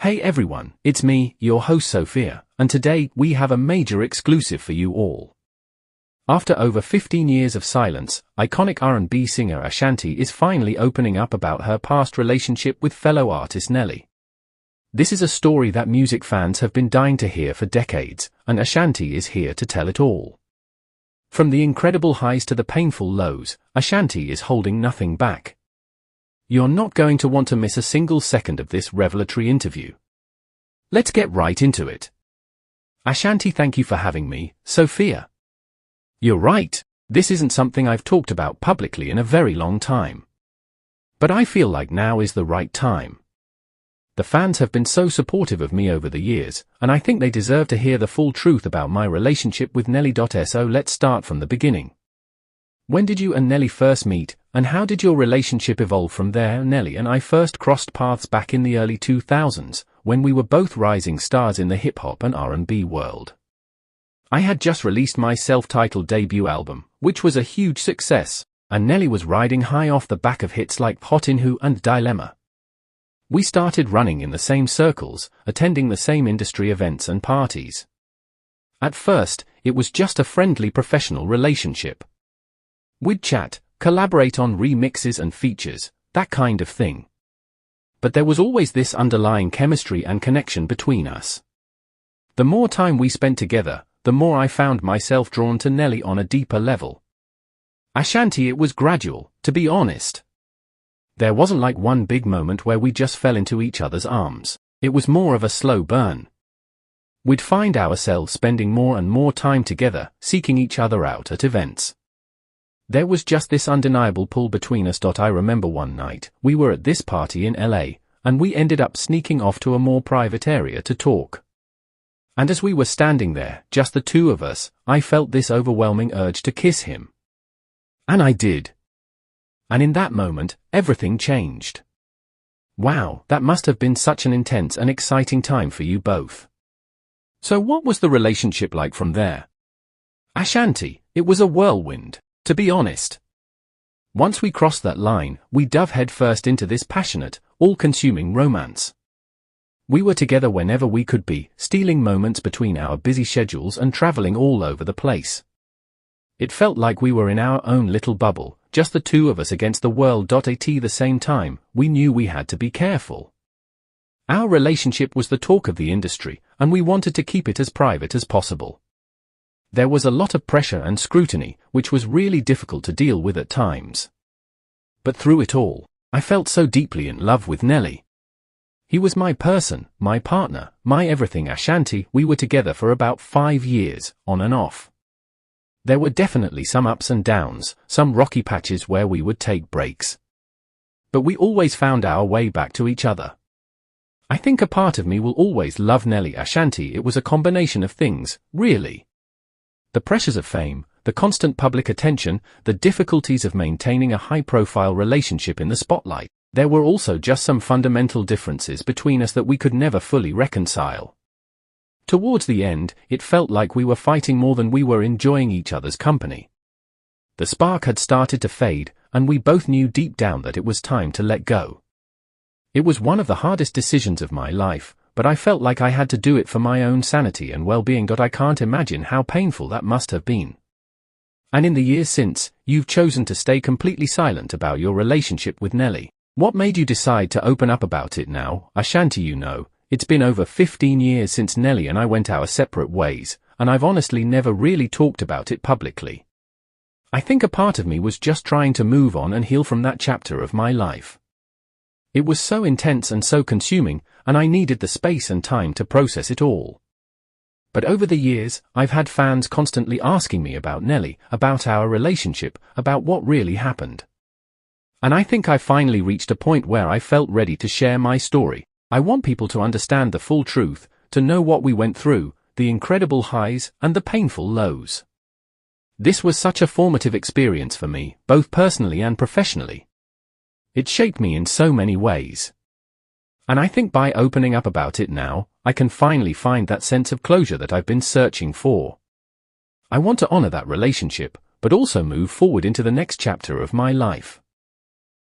Hey everyone, it's me, your host Sophia, and today we have a major exclusive for you all. After over 15 years of silence, iconic R&B singer Ashanti is finally opening up about her past relationship with fellow artist Nelly. This is a story that music fans have been dying to hear for decades, and Ashanti is here to tell it all. From the incredible highs to the painful lows, Ashanti is holding nothing back. You're not going to want to miss a single second of this revelatory interview. Let's get right into it. Ashanti, thank you for having me, Sophia. You're right, this isn't something I've talked about publicly in a very long time. But I feel like now is the right time. The fans have been so supportive of me over the years, and I think they deserve to hear the full truth about my relationship with Nelly.So. Let's start from the beginning. When did you and Nelly first meet, and how did your relationship evolve from there? Nelly and I first crossed paths back in the early 2000s, when we were both rising stars in the hip-hop and R&B world. I had just released my self-titled debut album, which was a huge success, and Nelly was riding high off the back of hits like Hot in Who and Dilemma. We started running in the same circles, attending the same industry events and parties. At first, it was just a friendly professional relationship. We'd chat, collaborate on remixes and features, that kind of thing. But there was always this underlying chemistry and connection between us. The more time we spent together, the more I found myself drawn to Nelly on a deeper level. Ashanti, it was gradual, to be honest. There wasn't like one big moment where we just fell into each other's arms. It was more of a slow burn. We'd find ourselves spending more and more time together, seeking each other out at events. There was just this undeniable pull between us. I remember one night, we were at this party in LA, and we ended up sneaking off to a more private area to talk. And as we were standing there, just the two of us, I felt this overwhelming urge to kiss him. And I did. And in that moment, everything changed. Wow, that must have been such an intense and exciting time for you both. So what was the relationship like from there? Ashanti, it was a whirlwind. To be honest. Once we crossed that line, we dove headfirst into this passionate, all-consuming romance. We were together whenever we could be, stealing moments between our busy schedules and traveling all over the place. It felt like we were in our own little bubble, just the two of us against the world. At the same time, we knew we had to be careful. Our relationship was the talk of the industry, and we wanted to keep it as private as possible. There was a lot of pressure and scrutiny, which was really difficult to deal with at times. But through it all, I felt so deeply in love with Nelly. He was my person, my partner, my everything. Ashanti, we were together for about 5 years, on and off. There were definitely some ups and downs, some rocky patches where we would take breaks. But we always found our way back to each other. I think a part of me will always love Nelly. Ashanti, it was a combination of things, really. The pressures of fame, the constant public attention, the difficulties of maintaining a high-profile relationship in the spotlight. There were also just some fundamental differences between us that we could never fully reconcile. Towards the end, it felt like we were fighting more than we were enjoying each other's company. The spark had started to fade, and we both knew deep down that it was time to let go. It was one of the hardest decisions of my life, but I felt like I had to do it for my own sanity and well-being. I can't imagine how painful that must have been. And in the years since, you've chosen to stay completely silent about your relationship with Nelly. What made you decide to open up about it now? Ashanti, you know, it's been over 15 years since Nelly and I went our separate ways, and I've honestly never really talked about it publicly. I think a part of me was just trying to move on and heal from that chapter of my life. It was so intense and so consuming, and I needed the space and time to process it all. But over the years, I've had fans constantly asking me about Nelly, about our relationship, about what really happened. And I think I finally reached a point where I felt ready to share my story. I want people to understand the full truth, to know what we went through, the incredible highs and the painful lows. This was such a formative experience for me, both personally and professionally. It shaped me in so many ways. And I think by opening up about it now, I can finally find that sense of closure that I've been searching for. I want to honor that relationship, but also move forward into the next chapter of my life.